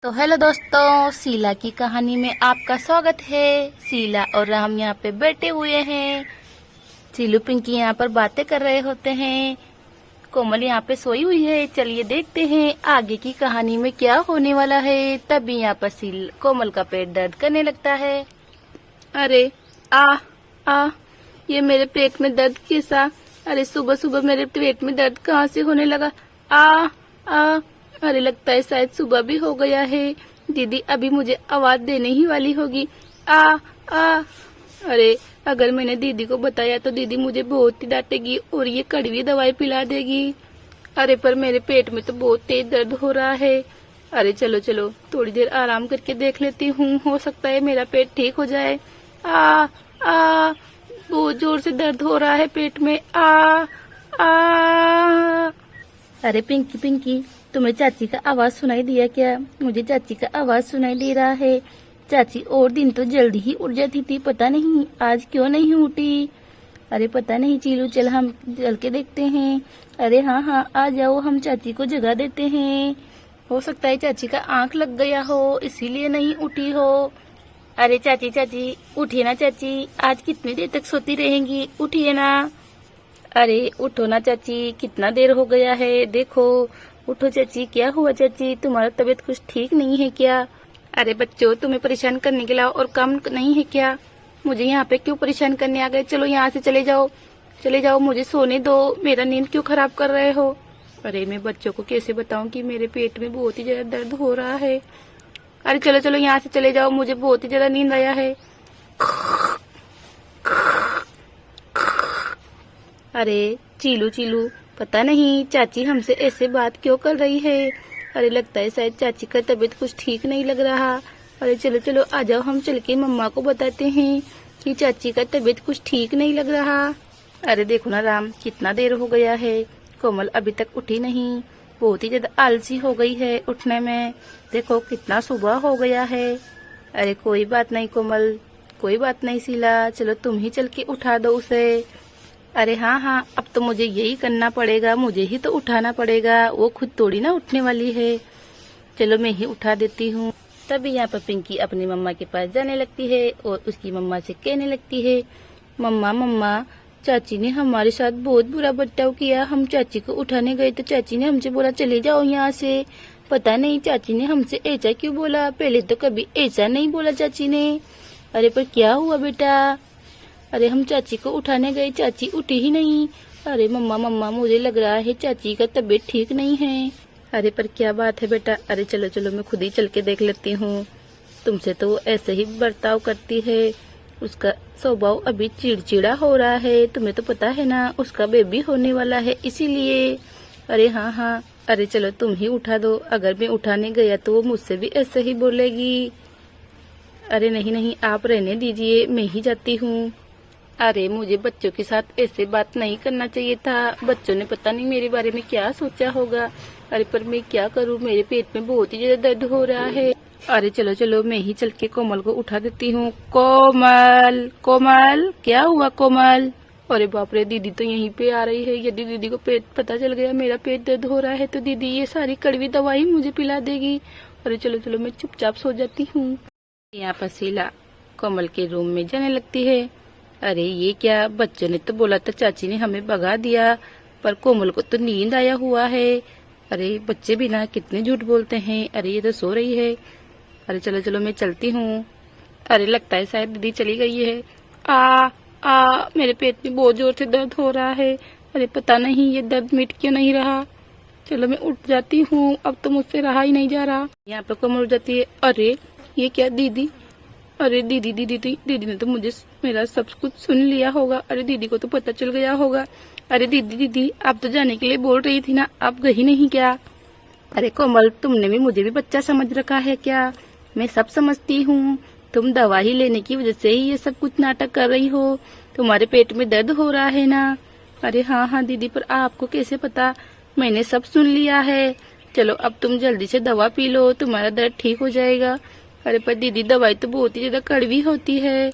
तो हेलो दोस्तों, शीला की कहानी में आपका स्वागत है। शीला और राम यहाँ पे बैठे हुए हैं। चीलू पिंकी यहाँ पर बातें कर रहे होते हैं। कोमल यहाँ पे सोई हुई है। चलिए देखते हैं आगे की कहानी में क्या होने वाला है। तभी यहाँ पर कोमल का पेट दर्द करने लगता है। अरे आ आ ये मेरे पेट में दर्द कैसा? अरे सुबह सुबह मेरे पेट में दर्द कहाँ से होने लगा? आ आ अरे लगता है शायद सुबह भी हो गया है। दीदी अभी मुझे आवाज देने ही वाली होगी। आ आ अरे अगर मैंने दीदी को बताया तो दीदी मुझे बहुत ही डांटेगी और ये कड़वी दवाई पिला देगी। अरे पर मेरे पेट में तो बहुत तेज दर्द हो रहा है। अरे चलो चलो थोड़ी देर आराम करके देख लेती हूँ, हो सकता है मेरा पेट ठीक हो जाए। आ आ बहुत जोर से दर्द हो रहा है पेट में। आ आ अरे पिंकी पिंकी, तुम्हें चाची का आवाज सुनाई दिया क्या? मुझे चाची का आवाज सुनाई दे रहा है। चाची और दिन तो जल्दी ही उठ जाती थी, पता नहीं आज क्यों नहीं उठी। अरे पता नहीं चीलू, चल हम चल के देखते हैं। अरे हाँ हाँ आ जाओ, हम चाची को जगा देते हैं। हो सकता है चाची का आंख लग गया हो, इसीलिए नहीं उठी हो। अरे चाची चाची उठिए ना चाची, आज कितनी देर तक सोती रहेंगी? उठिए ना। अरे उठो ना चाची, कितना देर हो गया है, देखो। उठो चाची, क्या हुआ चाची? तुम्हारा तबीयत कुछ ठीक नहीं है क्या? अरे बच्चों, तुम्हें परेशान करने के अलावा और काम नहीं है क्या? मुझे यहाँ पे क्यों परेशान करने आ गए? चलो यहाँ से चले जाओ, चले जाओ, मुझे सोने दो। मेरा नींद क्यों खराब कर रहे हो? अरे मैं बच्चों को कैसे बताऊं कि मेरे पेट में बहुत ही ज्यादा दर्द हो रहा है। अरे चलो चलो यहाँ से चले जाओ, मुझे बहुत ही ज्यादा नींद आया है। अरे चीलू चीलू, पता नहीं चाची हमसे ऐसे बात क्यों कर रही है। अरे लगता है शायद चाची का तबीयत कुछ ठीक नहीं लग रहा। अरे चलो चलो आ जाओ, हम चल के मम्मा को बताते हैं कि चाची का तबीयत कुछ ठीक नहीं लग रहा। अरे देखो ना राम, कितना देर हो गया है, कोमल अभी तक उठी नहीं। बहुत ही ज्यादा आलसी हो गई है उठने में। देखो कितना सुबह हो गया है। अरे कोई बात नहीं कोमल, कोई बात नहीं शीला, चलो तुम ही चल के उठा दो उसे। अरे हाँ हाँ, अब तो मुझे यही करना पड़ेगा, मुझे ही तो उठाना पड़ेगा, वो खुद थोड़ी ना उठने वाली है। चलो मैं ही उठा देती हूँ। तभी यहाँ पर पिंकी अपनी मम्मा के पास जाने लगती है और उसकी मम्मा से कहने लगती है, मम्मा मम्मा, चाची ने हमारे साथ बहुत बुरा बर्ताव किया। हम चाची को उठाने गए तो चाची ने हमसे बोला चले जाओ यहाँ से। पता नहीं चाची ने हमसे ऐसा क्यों बोला, पहले तो कभी ऐसा नहीं बोला चाची ने। अरे पर क्या हुआ बेटा? अरे हम चाची को उठाने गए, चाची उठी ही नहीं। अरे मम्मा मम्मा, मुझे लग रहा है चाची का तबीयत ठीक नहीं है। अरे पर क्या बात है बेटा? अरे चलो चलो मैं खुद ही चल के देख लेती हूँ। तुमसे तो वो ऐसे ही बर्ताव करती है, उसका स्वभाव अभी चिड़चिड़ा हो रहा है। तुम्हें तो पता है ना उसका बेबी होने वाला है, इसीलिए। अरे हाँ हाँ, अरे चलो तुम ही उठा दो। अगर मैं उठाने गया तो वो मुझसे भी ऐसे ही बोलेगी। अरे नहीं नहीं, आप रहने दीजिए, मैं ही जाती हूँ। अरे मुझे बच्चों के साथ ऐसे बात नहीं करना चाहिए था। बच्चों ने पता नहीं मेरे बारे में क्या सोचा होगा। अरे पर मैं क्या करूँ, मेरे पेट में बहुत ही ज्यादा दर्द हो रहा है। अरे चलो चलो मैं ही चल के कोमल को उठा देती हूँ। कोमल कोमल, क्या हुआ कोमल? अरे बाप रे, दीदी तो यहीं पे आ रही है। यदि दीदी को पेट पता चल गया मेरा पेट दर्द हो रहा है तो दीदी ये सारी कड़वी दवाई मुझे पिला देगी। अरे चलो चलो मैं चुपचाप सो जाती हूँ। यहाँ पर शीला कोमल के रूम में जाने लगती है। अरे ये क्या, बच्चों ने तो बोला था चाची ने हमें भगा दिया, पर कोमल को तो नींद आया हुआ है। अरे बच्चे भी ना कितने झूठ बोलते हैं। अरे ये तो सो रही है। अरे चलो चलो मैं चलती हूँ। अरे लगता है शायद दीदी चली गई है। आ आ मेरे पेट में बहुत जोर से दर्द हो रहा है। अरे पता नहीं ये दर्द मिट क्यों नहीं रहा। चलो मैं उठ जाती हूँ, अब तो मुझसे रहा ही नहीं जा रहा। यहाँ पे कोमल उठ जाती है। अरे ये क्या दीदी? अरे दीदी दीदी दीदी ने तो मुझे मेरा सब कुछ सुन लिया होगा। अरे दीदी को तो पता चल गया होगा। अरे दीदी दीदी, आप तो जाने के लिए बोल रही थी ना, आप गई नहीं क्या? अरे कोमल, तुमने भी मुझे भी बच्चा समझ रखा है क्या? मैं सब समझती हूँ। तुम दवा ही लेने की वजह से ही ये सब कुछ नाटक कर रही हो। तुम्हारे पेट में दर्द हो रहा है ना? अरे हाँ हाँ दीदी, पर आपको कैसे पता? मैंने सब सुन लिया है। चलो अब तुम जल्दी से दवा पी लो, तुम्हारा दर्द ठीक हो जाएगा। अरे पर दीदी दवाई तो बहुत ही ज्यादा कड़वी होती है।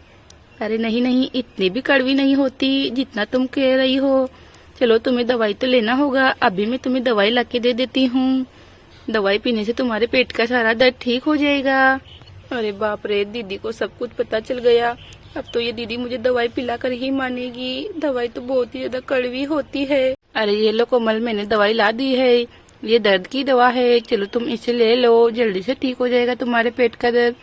अरे नहीं नहीं, इतनी भी कड़वी नहीं होती जितना तुम कह रही हो। चलो तुम्हें दवाई तो लेना होगा, अभी मैं तुम्हें दवाई लाके दे देती हूँ। दवाई पीने से तुम्हारे पेट का सारा दर्द ठीक हो जाएगा। अरे बाप रे, दीदी को सब कुछ पता चल गया। अब तो ये दीदी मुझे दवाई पिला कर ही मानेगी। दवाई तो बहुत ही ज्यादा कड़वी होती है। अरे ये लो कोमल, मैंने दवाई ला दी है, ये दर्द की दवा है, चलो तुम इसे ले लो, जल्दी से ठीक हो जाएगा तुम्हारे पेट का दर्द।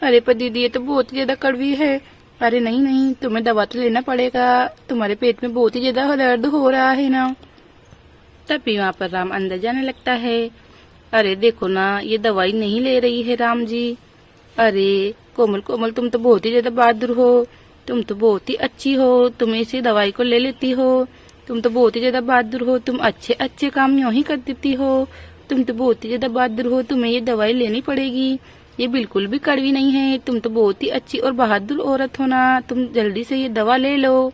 अरे पर दीदी ये तो बहुत ही ज्यादा कड़वी है। अरे नहीं नहीं, तुम्हें दवा तो लेना पड़ेगा, तुम्हारे पेट में बहुत ही ज्यादा दर्द हो रहा है ना। तभी वहाँ पर राम अंदर जाने लगता है। अरे देखो ना, ये दवाई नहीं ले रही है राम जी। अरे कोमल कोमल, तुम तो बहुत ही ज्यादा बहादुर हो, तुम तो बहुत ही अच्छी हो, तुम इसी दवाई को ले लेती हो। तुम तो बहुत ही ज्यादा बहादुर हो, तुम अच्छे अच्छे काम यूं ही कर देती हो। तुम तो बहुत ही ज्यादा बहादुर हो, तुम्हें ये दवाई लेनी पड़ेगी, ये बिल्कुल भी कड़वी नहीं है। तुम तो बहुत ही अच्छी और बहादुर औरत हो ना, तुम जल्दी से ये दवा ले लो।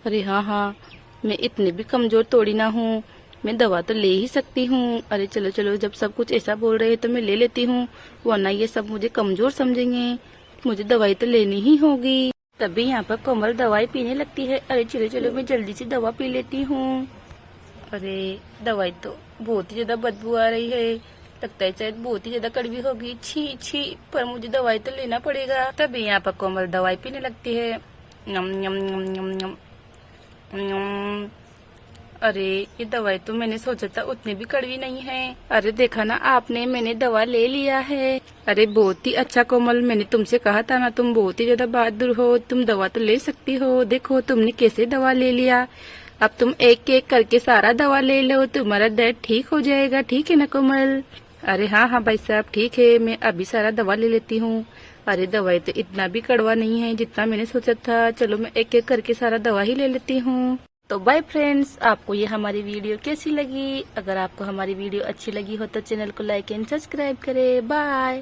अरे हाँ हाँ, मैं इतनी भी कमजोर थोड़ी ना हूँ, मैं दवा तो ले ही सकती हूँ। अरे चलो चलो, जब सब कुछ ऐसा बोल रहे हैं तो मैं ले लेती हूँ, वरना ये सब मुझे कमजोर समझेंगे। मुझे दवाई तो लेनी ही होगी। तभी यहाँ पर कोमल दवाई पीने लगती है। अरे चलो चलो, मैं जल्दी से दवा पी लेती हूँ। अरे दवाई तो बहुत ही ज्यादा बदबू आ रही है, लगता है शायद बहुत ही ज्यादा कड़वी होगी। छी छी, पर मुझे दवाई तो लेना पड़ेगा। तभी यहाँ पर कोमल दवाई पीने लगती है। यम यम यम यम यम यम। अरे ये दवाई तो मैंने सोचा था उतनी भी कड़वी नहीं है। अरे देखा ना आपने, मैंने दवा ले लिया है। अरे बहुत ही अच्छा कोमल, मैंने तुमसे कहा था ना, तुम बहुत ही ज्यादा बहादुर हो, तुम दवा तो ले सकती हो। देखो तुमने कैसे दवा ले लिया। अब तुम एक एक करके सारा दवा ले लो, तुम्हारा दर्द ठीक हो जाएगा। ठीक है ना कोमल? अरे हाँ हाँ भाई साहब, ठीक है, मैं अभी सारा दवा ले लेती हूँ। अरे दवाई तो इतना भी कड़वा नहीं है जितना मैंने सोचा था। चलो मैं एक एक करके सारा दवा ही ले लेती हूँ। तो बाय फ्रेंड्स, आपको ये हमारी वीडियो कैसी लगी? अगर आपको हमारी वीडियो अच्छी लगी हो तो चैनल को लाइक एंड सब्सक्राइब करें। बाय।